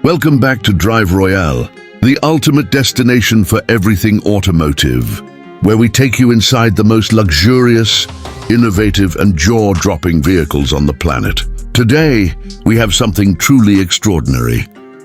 Welcome back to Drive Royale, the ultimate destination for everything automotive, where we take you inside the most luxurious, innovative and jaw-dropping vehicles on the planet. Today, we have something truly extraordinary,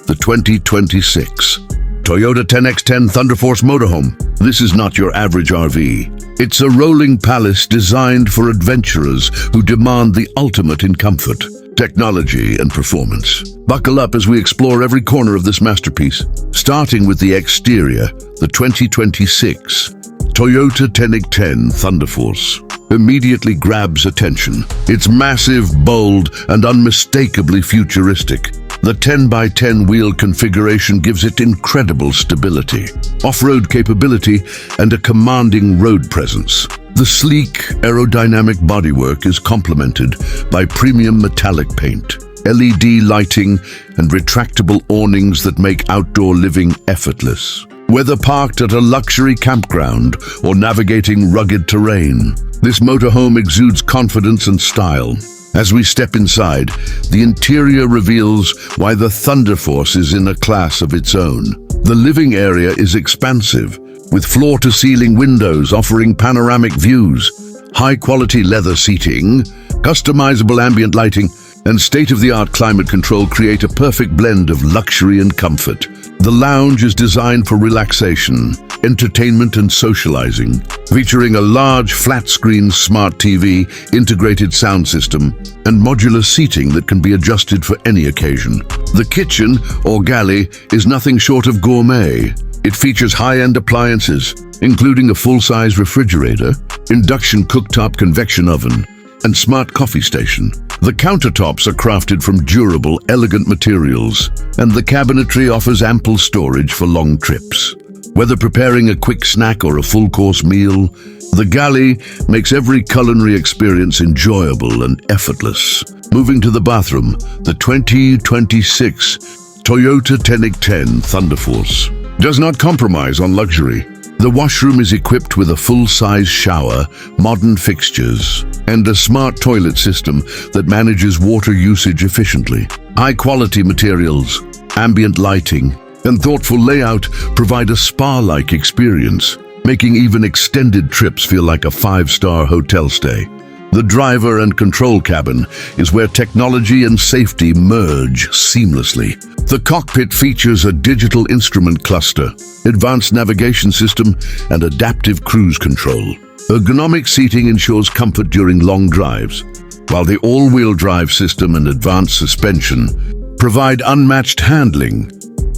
the 2026 Toyota 10x10 Thunderforce Motorhome. This is not your average RV. It's a rolling palace designed for adventurers who demand the ultimate in comfort, technology and performance. Buckle up as we explore every corner of this masterpiece. Starting with the exterior, the 2026 Toyota 10x10 Thunderforce immediately grabs attention. It's massive, bold, and unmistakably futuristic. The 10x10 wheel configuration gives it incredible stability, off-road capability, and a commanding road presence. The sleek, aerodynamic bodywork is complemented by premium metallic paint, LED lighting, and retractable awnings that make outdoor living effortless. Whether parked at a luxury campground or navigating rugged terrain, this motorhome exudes confidence and style. As we step inside, the interior reveals why the Thunderforce is in a class of its own. The living area is expansive, with floor-to-ceiling windows offering panoramic views, high-quality leather seating, customizable ambient lighting, and state-of-the-art climate control create a perfect blend of luxury and comfort. The lounge is designed for relaxation, entertainment and socializing, featuring a large flat-screen smart TV, integrated sound system, and modular seating that can be adjusted for any occasion. The kitchen, or galley, is nothing short of gourmet. It features high-end appliances, including a full-size refrigerator, induction cooktop convection oven, and smart coffee station. The countertops are crafted from durable, elegant materials, and the cabinetry offers ample storage for long trips. Whether preparing a quick snack or a full-course meal, the galley makes every culinary experience enjoyable and effortless. Moving to the bathroom, the 2026 Toyota 10x10 Thunderforce does not compromise on luxury. The washroom is equipped with a full-size shower, modern fixtures, and a smart toilet system that manages water usage efficiently. High-quality materials, ambient lighting, and thoughtful layout provide a spa-like experience, making even extended trips feel like a five-star hotel stay. The driver and control cabin is where technology and safety merge seamlessly. The cockpit features a digital instrument cluster, advanced navigation system, and adaptive cruise control. Ergonomic seating ensures comfort during long drives, while the all-wheel drive system and advanced suspension provide unmatched handling.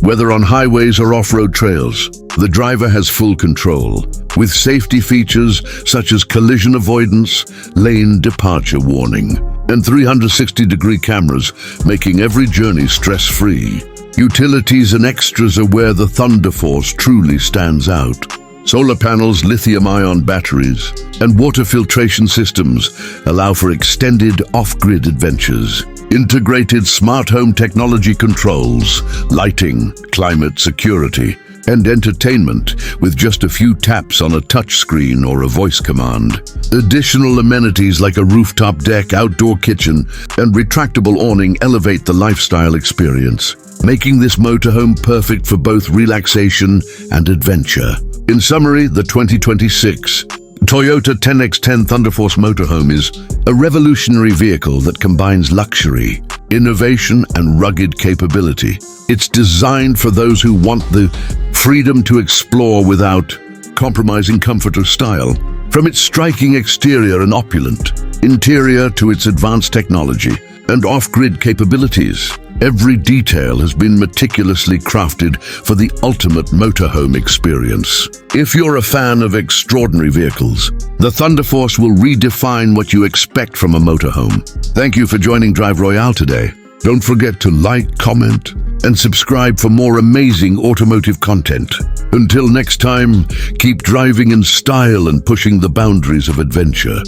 Whether on highways or off-road trails, the driver has full control, with safety features such as collision avoidance, lane departure warning, and 360-degree cameras, making every journey stress-free. Utilities and extras are where the Thunderforce truly stands out. Solar panels, lithium-ion batteries, and water filtration systems allow for extended off-grid adventures. Integrated smart home technology controls, lighting, climate security, and entertainment with just a few taps on a touchscreen or a voice command. Additional amenities like a rooftop deck, outdoor kitchen, and retractable awning elevate the lifestyle experience, making this motorhome perfect for both relaxation and adventure. In summary, the 2026 Toyota 10x10 Thunderforce Motorhome is a revolutionary vehicle that combines luxury, innovation, and rugged capability. It's designed for those who want the freedom to explore without compromising comfort or style. From its striking exterior and opulent interior to its advanced technology and off-grid capabilities, every detail has been meticulously crafted for the ultimate motorhome experience. If you're a fan of extraordinary vehicles, the Thunderforce will redefine what you expect from a motorhome. Thank you for joining Drive Royale today. Don't forget to like, comment, and subscribe for more amazing automotive content. Until next time, keep driving in style and pushing the boundaries of adventure.